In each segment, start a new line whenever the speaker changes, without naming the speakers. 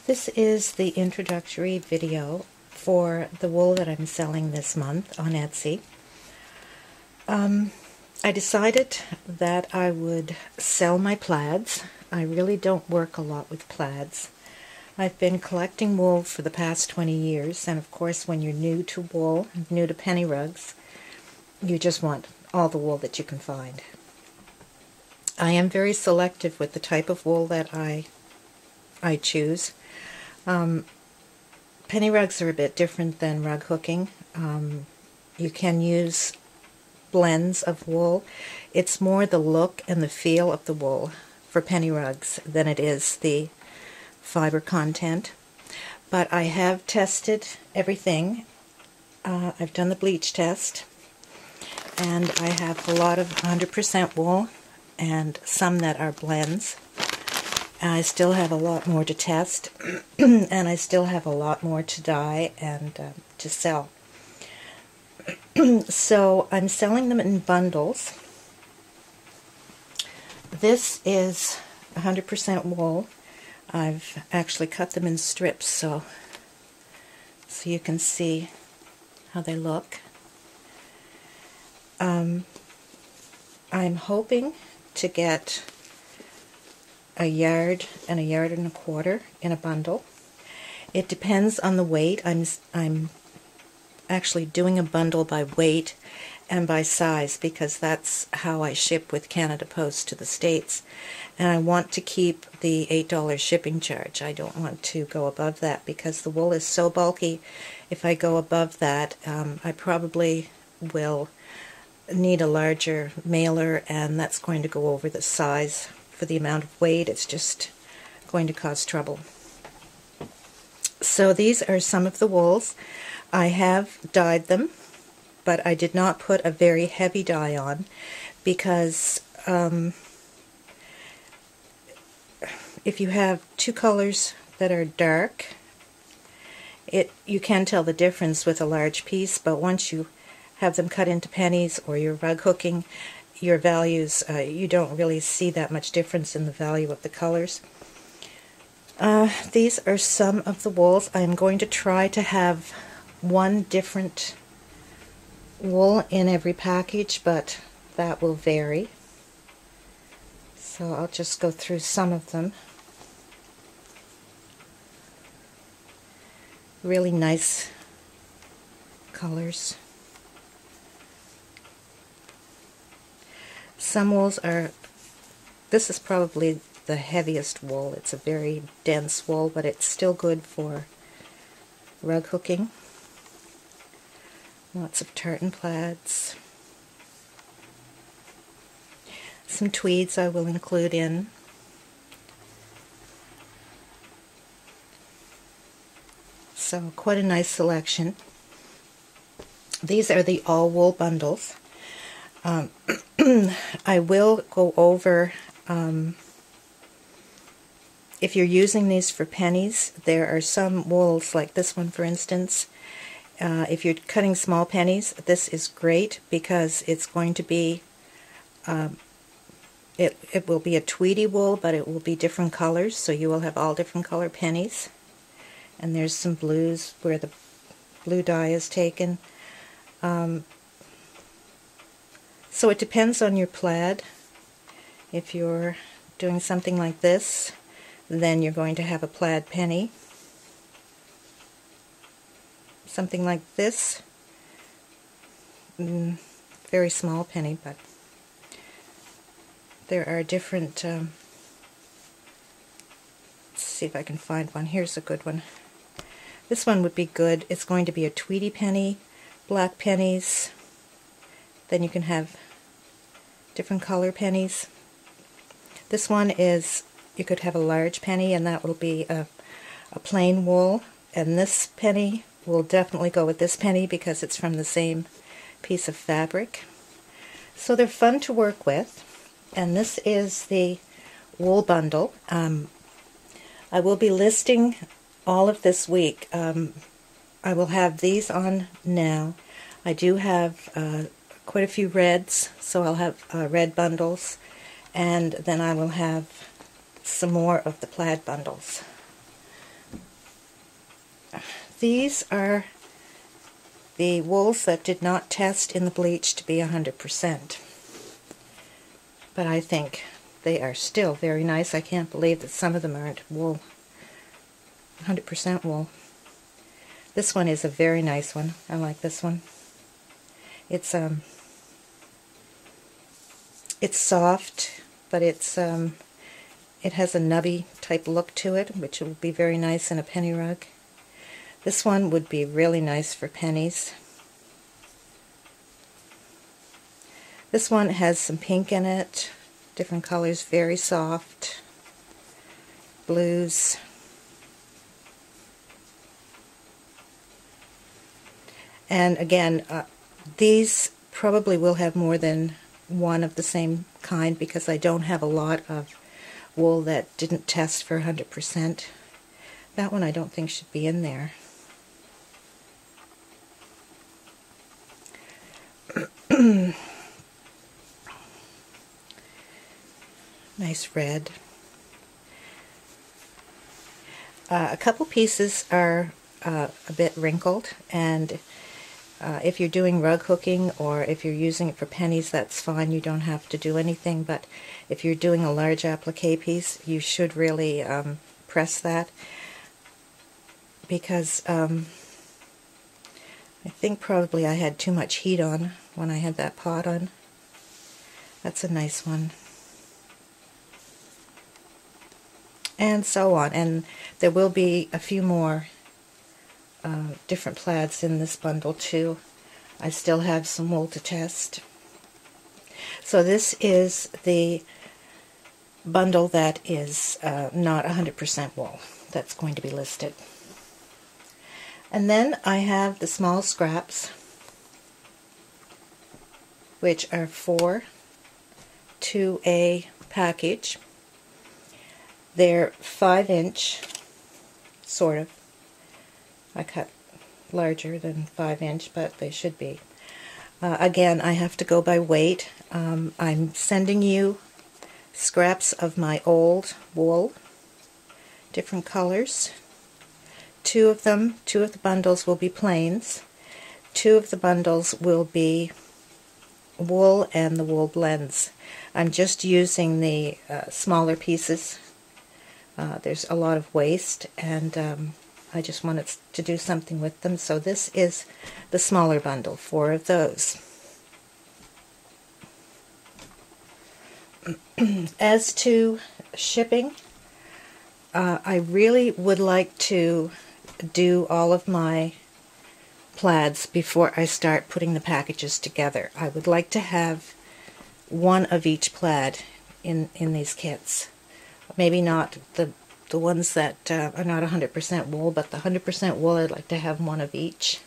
This is the introductory video for the wool that I'm selling this month on Etsy. I decided that I would sell my plaids. I really don't work a lot with plaids. I've been collecting wool for the past 20 years, and of course when you're new to wool, new to penny rugs, you just want all the wool that you can find. I am very selective with the type of wool that I choose. Penny rugs are a bit different than rug hooking. You can use blends of wool. It's more the look and the feel of the wool for penny rugs than it is the fiber content. But I have tested everything. I've done the bleach test, and I have a lot of 100% wool and some that are blends. I still have a lot more to test, and I still have a lot more to dye and to sell. So I'm selling them in bundles. This is 100% wool. I've actually cut them in strips so you can see how they look. I'm hoping to get a yard and a quarter in a bundle. It depends on the weight. I'm actually doing a bundle by weight and by size because that's how I ship with Canada Post to the States, and I want to keep the $8 shipping charge. I don't want to go above that because the wool is so bulky. If I go above that, I probably will need a larger mailer, and that's going to go over the size. For the amount of weight, it's just going to cause trouble. So these are some of the wools. I have dyed them, but I did not put a very heavy dye on because if you have two colors that are dark, you can tell the difference with a large piece, but once you have them cut into pennies or you're rug hooking, your values, you don't really see that much difference in the value of the colors. These are some of the wools. I'm going to try to have one different wool in every package, but that will vary. So I'll just go through some of them. Really nice colors. Some wools are, this is probably the heaviest wool. It's a very dense wool, but it's still good for rug hooking. Lots of tartan plaids. Some tweeds I will include in. So quite a nice selection. These are the all wool bundles. I will go over, if you're using these for pennies, there are some wools, like this one for instance. If you're cutting small pennies, this is great because it's going to be, it will be a tweedy wool, but it will be different colors, so you will have all different color pennies. And there's some blues where the blue dye is taken. So it depends on your plaid. If you're doing something like this, then you're going to have a plaid penny. Something like this, very small penny, but there are different, let's see if I can find one. Here's a good one. This one would be good. It's going to be a tweedy penny, black pennies, then you can have different color pennies. This one is, you could have a large penny, and that will be a plain wool, and this penny will definitely go with this penny because it's from the same piece of fabric. So they're fun to work with, and this is the wool bundle. I will be listing all of this week. I will have these on now. I do have quite a few reds, so I'll have red bundles, and then I will have some more of the plaid bundles. these are the wools that did not test in the bleach to be 100%. But I think they are still very nice. I can't believe that some of them aren't wool, 100% wool. This one is a very nice one. I like this one. It's soft, but it has a nubby type look to it, which would be very nice in a penny rug. This one would be really nice for pennies. This one has some pink in it, different colors, very soft, blues. And again, these probably will have more than one of the same kind because I don't have a lot of wool that didn't test for 100%. That one I don't think should be in there. Nice red. A couple pieces are a bit wrinkled, and if you're doing rug hooking or if you're using it for pennies, that's fine. You don't have to do anything, but if you're doing a large applique piece, you should really press that, because I think probably I had too much heat on when I had that pot on. That's a nice one. And so on. And there will be a few more different plaids in this bundle too. I still have some wool to test. So this is the bundle that is not 100% wool that's going to be listed. And then I have the small scraps, which are 4 to a package. They're 5-inch, sort of. I cut larger than 5-inch, but they should be. Again, I have to go by weight. I'm sending you scraps of my old wool, different colors. Two of the bundles will be Plaids. 2 of the bundles will be wool and the wool blends. I'm just using the smaller pieces. There's a lot of waste, and I just wanted to do something with them. So this is the smaller bundle, 4 of those. As to shipping, I really would like to do all of my plaids before I start putting the packages together. I would like to have one of each plaid in these kits. Maybe not the ones that are not 100% wool, but the 100% wool, I'd like to have one of each.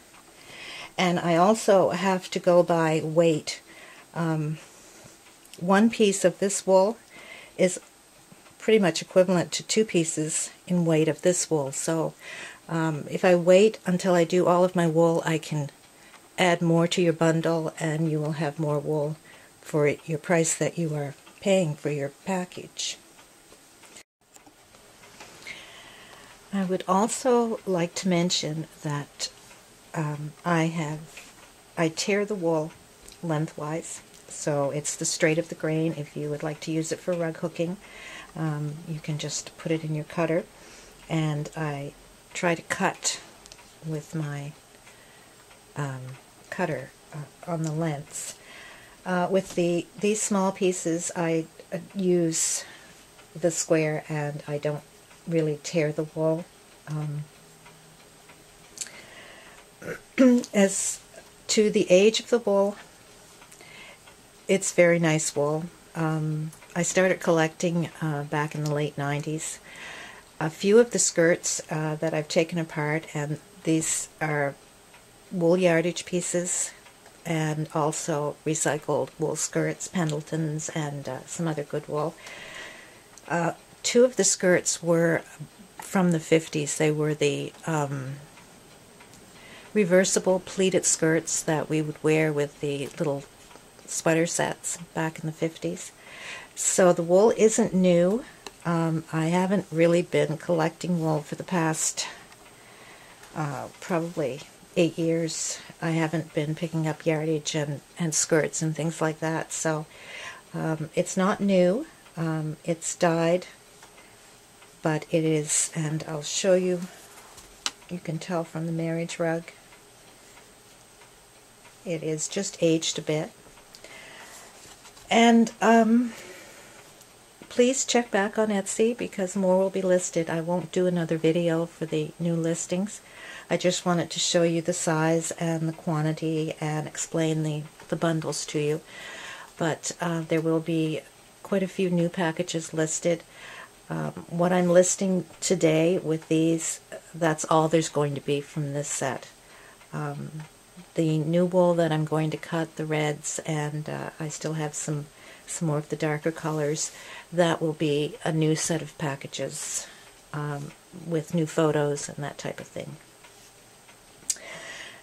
And I also have to go by weight. 1 piece of this wool is pretty much equivalent to 2 pieces in weight of this wool. So if I wait until I do all of my wool, I can add more to your bundle, and you will have more wool for your price that you are paying for your package. I would also like to mention that I tear the wool lengthwise, so it's the straight of the grain. If you would like to use it for rug hooking, you can just put it in your cutter, and I try to cut with my cutter on the lengths. With these small pieces, I use the square, and I don't really tear the wool. As to the age of the wool, it's very nice wool. I started collecting back in the late 90s. A few of the skirts that I've taken apart, and these are wool yardage pieces, and also recycled wool skirts, Pendletons, and some other good wool. 2 of the skirts were from the 50s. They were the reversible pleated skirts that we would wear with the little sweater sets back in the 50s. So the wool isn't new. I haven't really been collecting wool for the past probably 8 years. I haven't been picking up yardage and skirts and things like that, so it's not new. It's dyed, but it is, and I'll show you. You can tell from the marriage rug. It is just aged a bit. And please check back on Etsy because more will be listed. I won't do another video for the new listings. I just wanted to show you the size and the quantity and explain the bundles to you. But there will be quite a few new packages listed. What I'm listing today with these, that's all there's going to be from this set. The new wool that I'm going to cut, the reds, and I still have some more of the darker colors, that will be a new set of packages with new photos and that type of thing.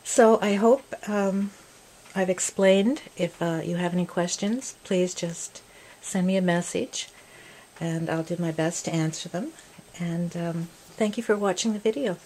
So I hope I've explained. If you have any questions, please just send me a message and I'll do my best to answer them. And thank you for watching the video.